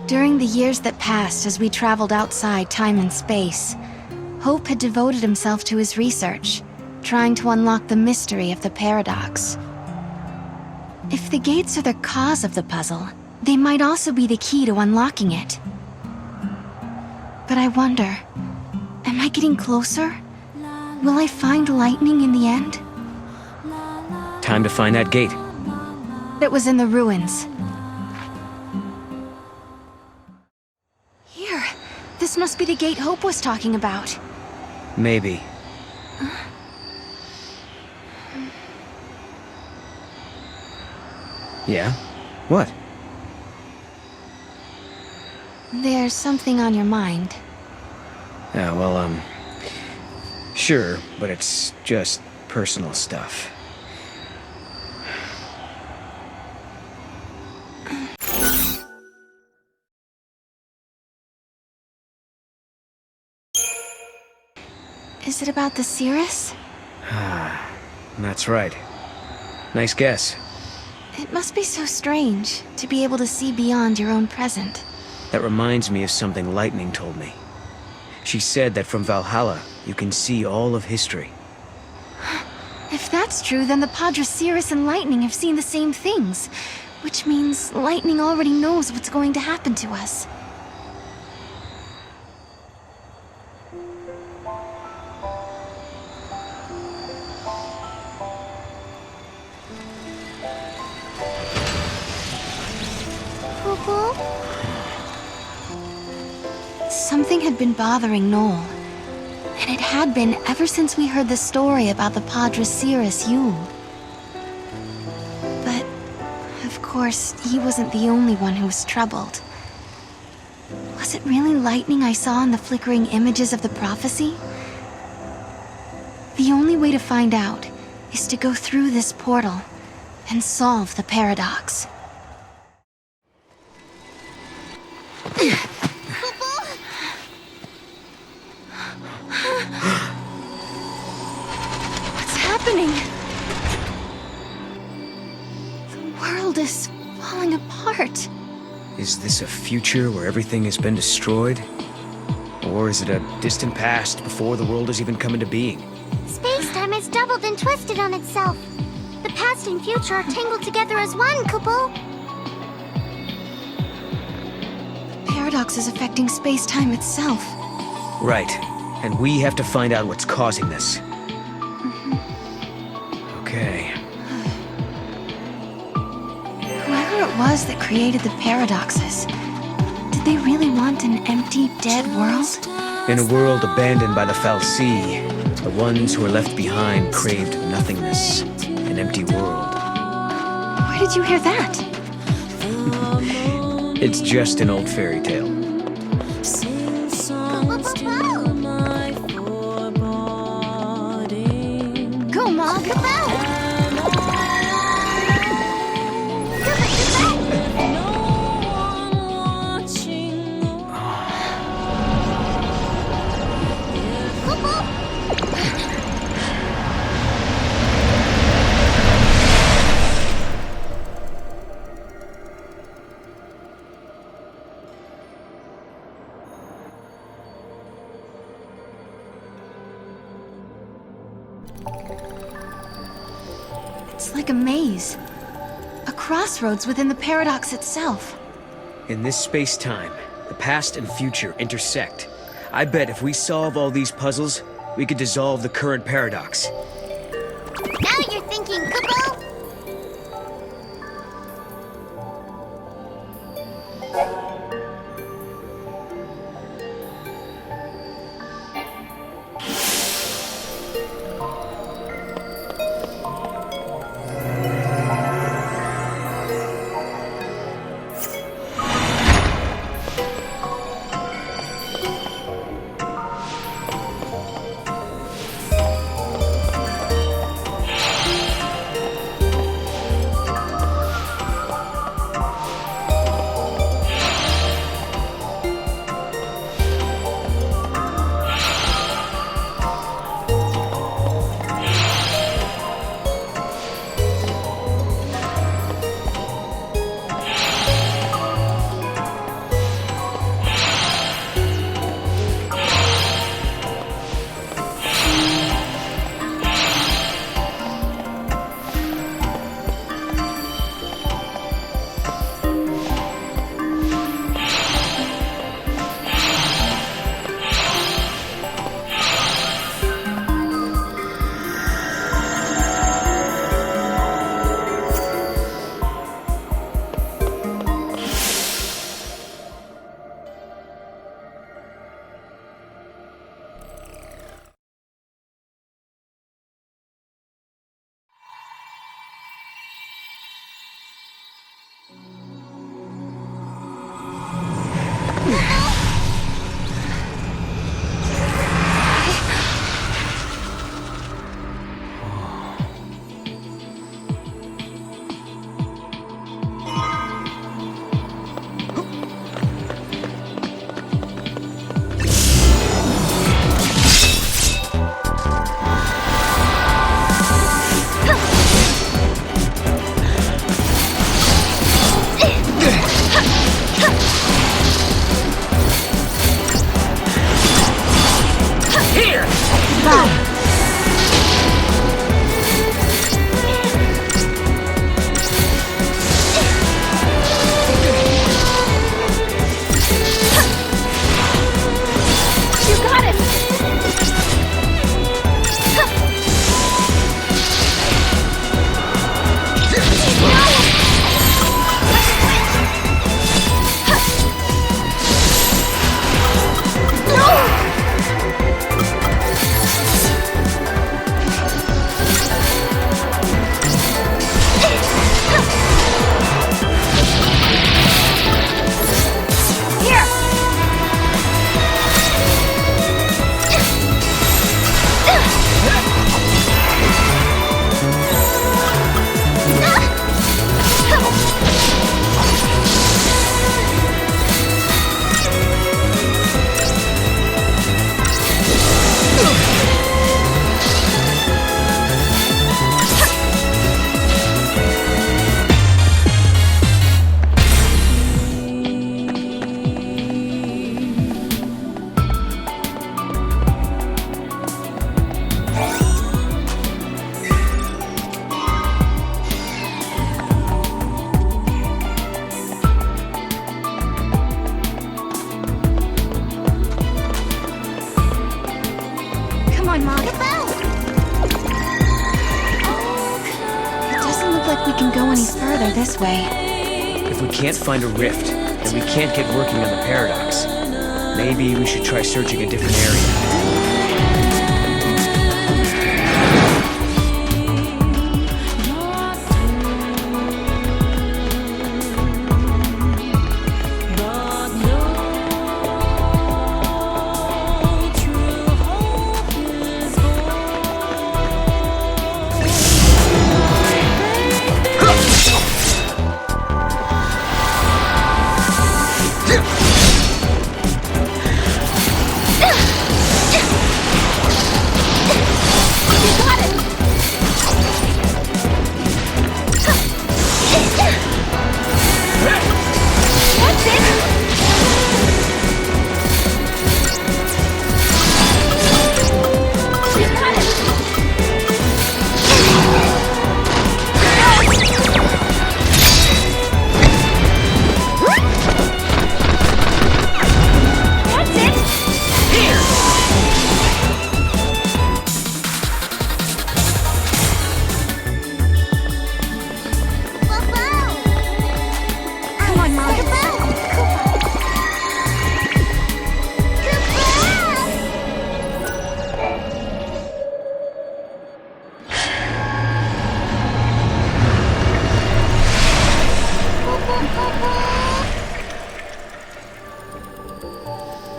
During the years that passed as we traveled outside time and space, Hope had devoted himself to his research, trying to unlock the mystery of the paradox. If the gates are the cause of the puzzle, they might also be the key to unlocking it. But I wonder, am I getting closer? Will I find lightning in the end? Time to find that gate. It was in the ruins. Here, this must be the gate Hope was talking about. Maybe. Yeah? What? There's something on your mind. Yeah, well, sure, but it's just personal stuff. Is it about the Cirrus? Ah, that's right. Nice guess. It must be so strange to be able to see beyond your own present. That reminds me of something Lightning told me. She said that from Valhalla, you can see all of history. If that's true, then the Padre Cirrus and Lightning have seen the same things, which means Lightning already knows what's going to happen to us. Something had been bothering Noel, and it had been ever since we heard the story about the Padre Cirrus Yule. But, of course, he wasn't the only one who was troubled. Was it really lightning I saw in the flickering images of the prophecy? The only way to find out is to go through this portal and solve the paradox. What's happening? The world is falling apart. Is this a future where everything has been destroyed? Or is it a distant past before the world has even come into being? Space-time has doubled and twisted on itself. The past and future are tangled together as one, Cocoon. The paradox is affecting space-time itself. Right. And we have to find out what's causing this. Okay. Whoever it was that created the paradoxes, did they really want an empty, dead world? In a world abandoned by the Fal'Cie, the ones who were left behind craved nothingness, an empty world. Where did you hear that? It's just an old fairy tale. Go, Mom! It's like a maze. A crossroads within the paradox itself. In this space-time, the past and future intersect. I bet if we solve all these puzzles, we could dissolve the current paradox. Now you're thinking, Cocoon. this way. If we can't find a rift, then we can't get working on the paradox. Maybe we should try searching a different area.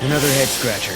Another head scratcher.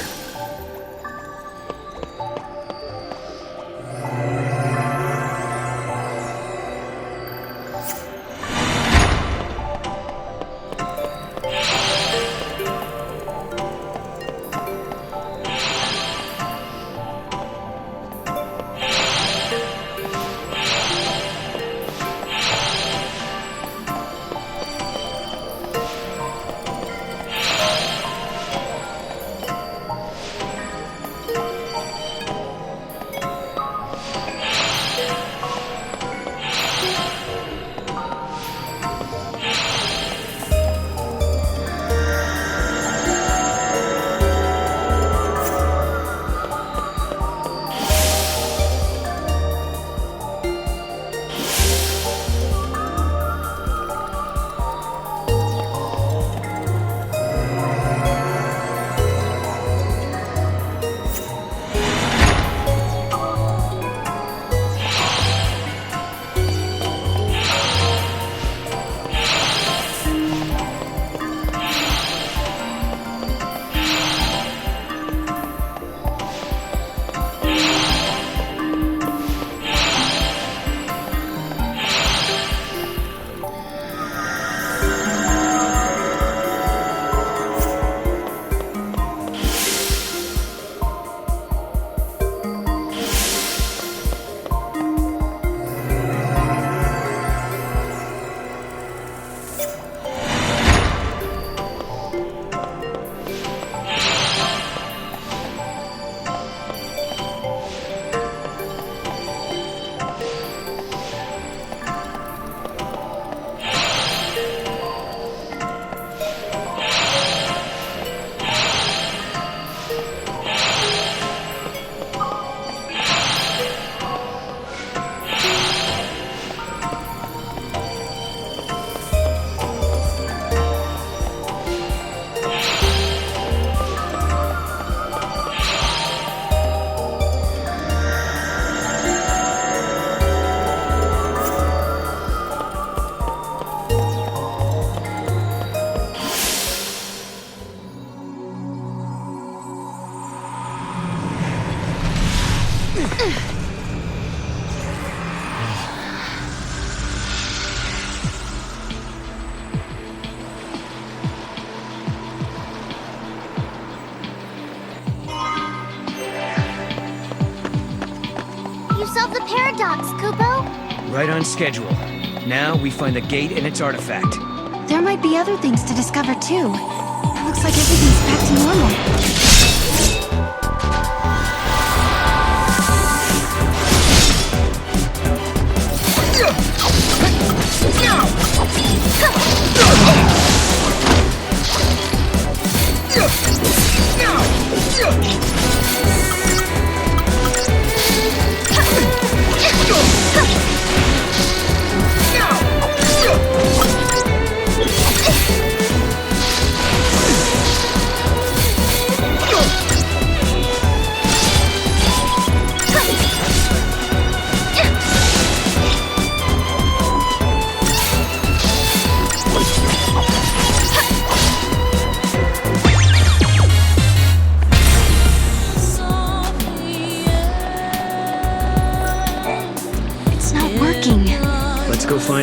Solve the paradox, Kupo. Right on schedule. Now we find the gate and its artifact. There might be other things to discover too. It looks like everything's back to normal.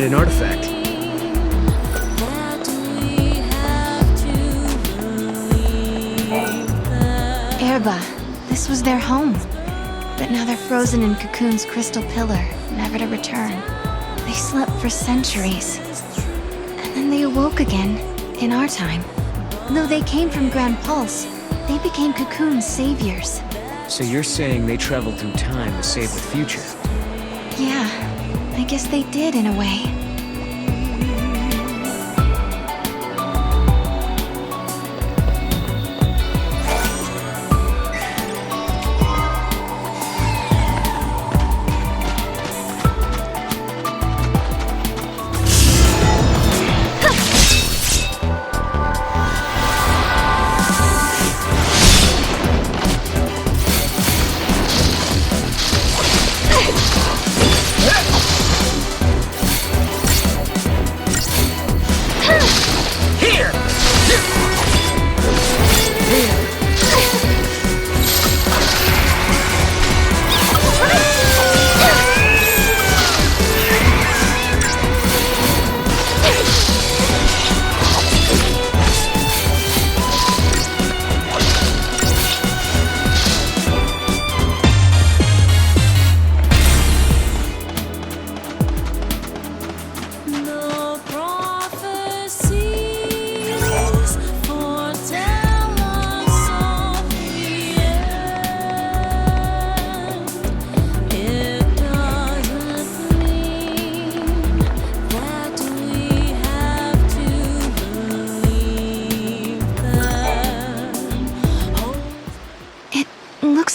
find an artifact. Oerba, this was their home. But now they're frozen in Cocoon's crystal pillar, never to return. They slept for centuries. And then they awoke again, in our time. Though they came from Gran Pulse, they became Cocoon's saviors. So you're saying they traveled through time to save the future? Yeah, I guess they did in a way.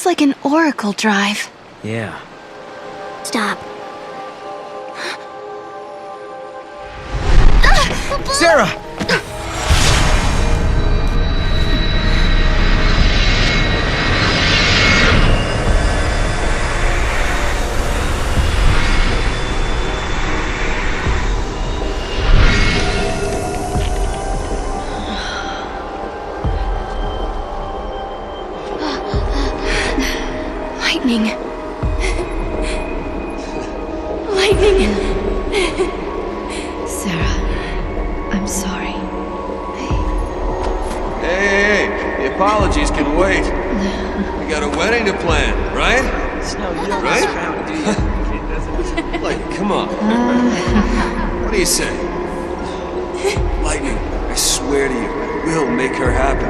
Like an oracle drive. Yeah. Stop. Sarah! Lightning. Sarah, I'm sorry. Hey, the apologies can wait. We got a wedding to plan, right? Right? Like, come on. What do you say? Lightning, I swear to you, I will make her happy.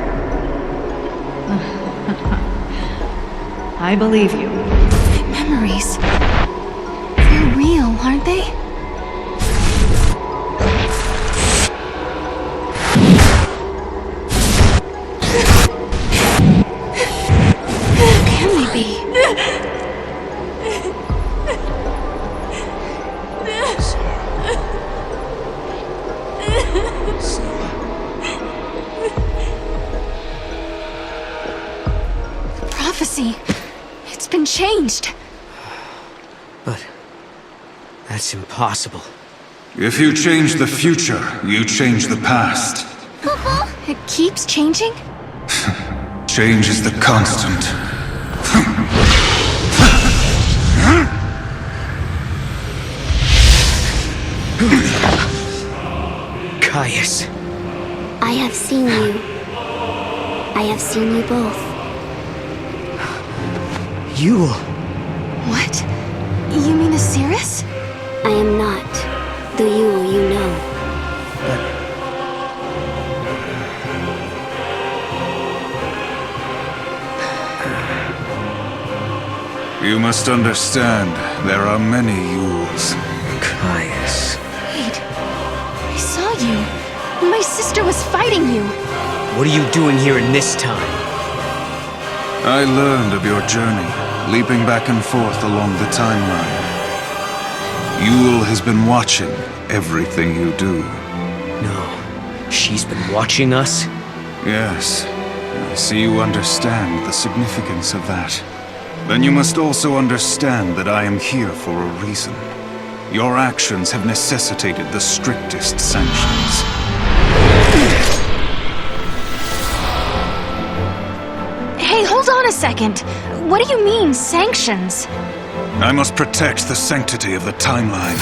I believe you. My memories. They're real, aren't they? Who can they be? The prophecy. It's been changed. But that's impossible. If you change the future, you change the past. It keeps changing? Change is the constant. Caius. I have seen you. I have seen you both. Yule. What? You mean Osiris? I am not the Yule you know. You must understand, there are many Yules. Caius. Wait. I saw you. My sister was fighting you. What are you doing here in this time? I learned of your journey, leaping back and forth along the timeline. Yule has been watching everything you do. No. She's been watching us? Yes, I see you understand the significance of that. Then you must also understand that I am here for a reason. Your actions have necessitated the strictest sanctions. Hey, hold on a second. What do you mean, sanctions? I must protect the sanctity of the timeline.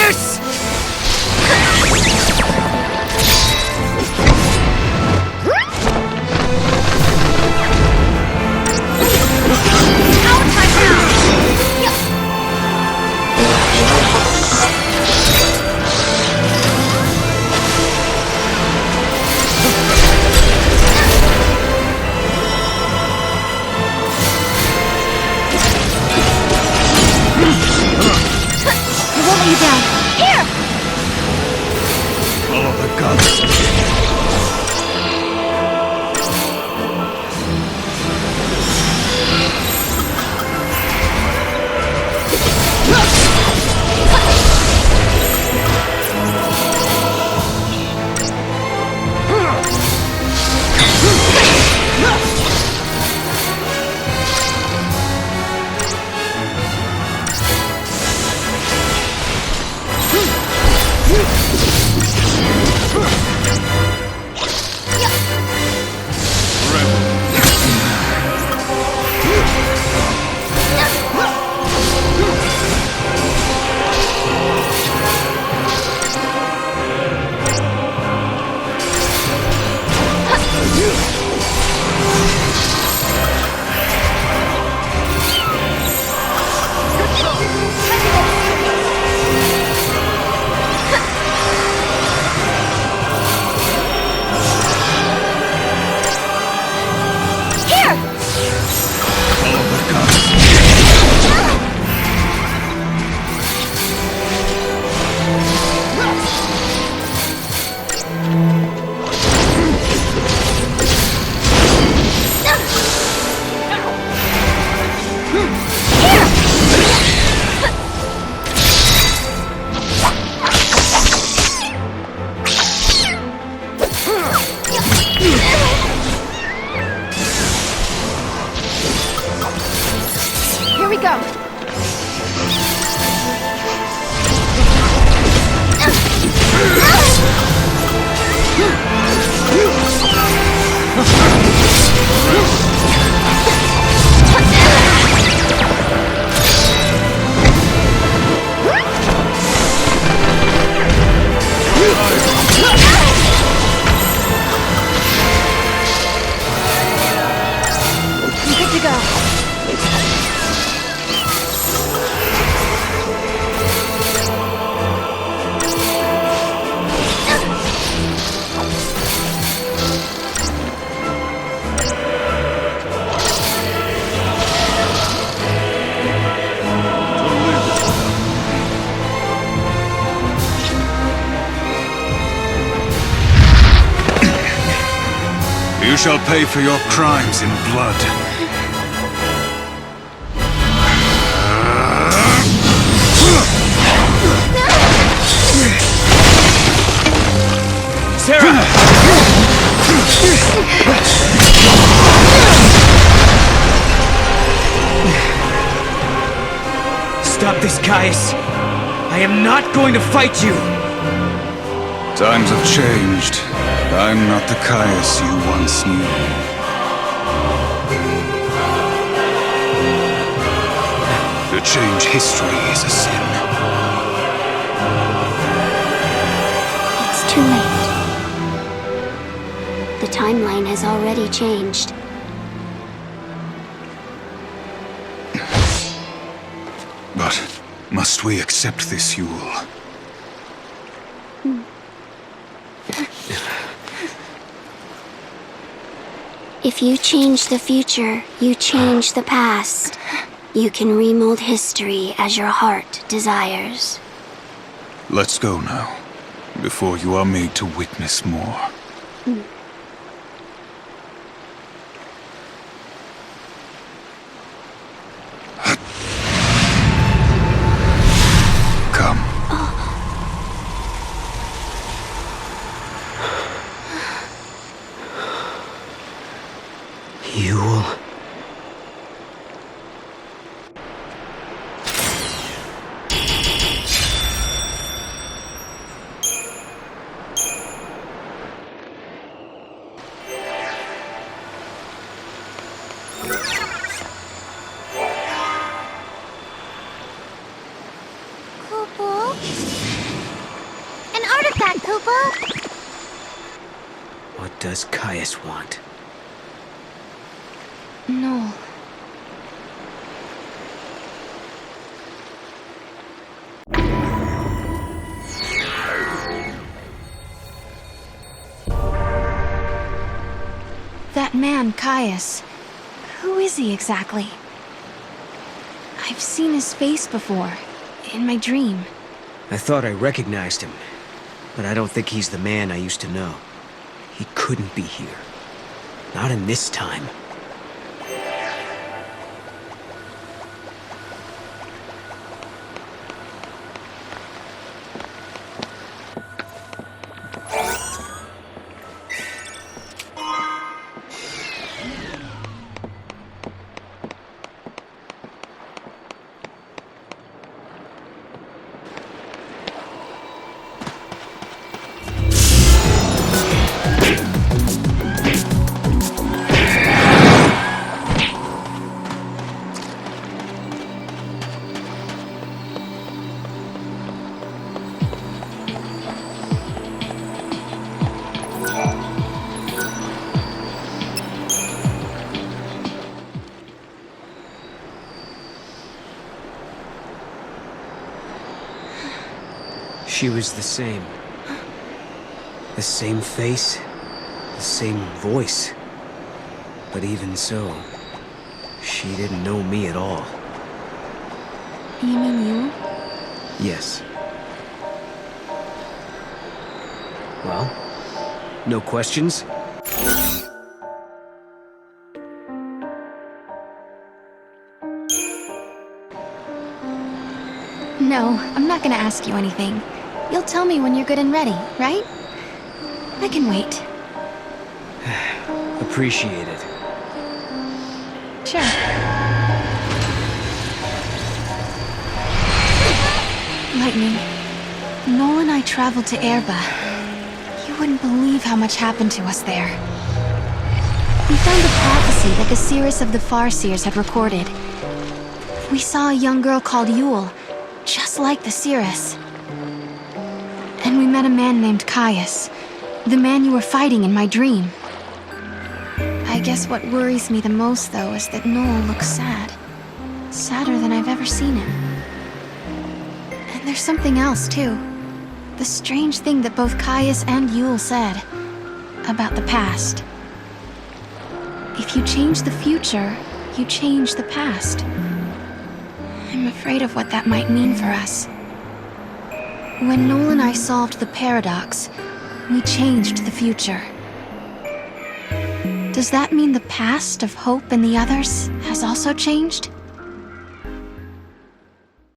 this! Follow the gods. Here we go. Good to go. You shall pay for your crimes in blood. Sarah! Stop this, Caius. I am not going to fight you. Times have changed. I'm not the Caius you once knew. To change history is a sin. It's too late. The timeline has already changed. But must we accept this, Yule? If you change the future, you change the past. You can remold history as your heart desires. Let's go now, before you are made to witness more. Come. Yule. Cocoon? What does Caius want? Noel. That man, Caius. Who is he exactly? I've seen his face before, in my dream. I thought I recognized him, but I don't think he's the man I used to know. He couldn't be here. Not in this time. She was the same. The same face, the same voice. But even so, she didn't know me at all. You mean you? Yes. Well, no questions? No, I'm not gonna ask you anything. You'll tell me when you're good and ready, right? I can wait. Appreciate it. Sure. Lightning, Noel and I traveled to Oerba. You wouldn't believe how much happened to us there. We found a prophecy that the seers of the Farseers had recorded. We saw a young girl called Yule, just like the seeress. And we met a man named Caius, the man you were fighting in my dream. I guess what worries me the most, though, is that Noel looks sad. Sadder than I've ever seen him. And there's something else, too. The strange thing that both Caius and Yule said about the past. If you change the future, you change the past. I'm afraid of what that might mean for us. When Noel and I solved the paradox, we changed the future. Does that mean the past of Hope and the others has also changed?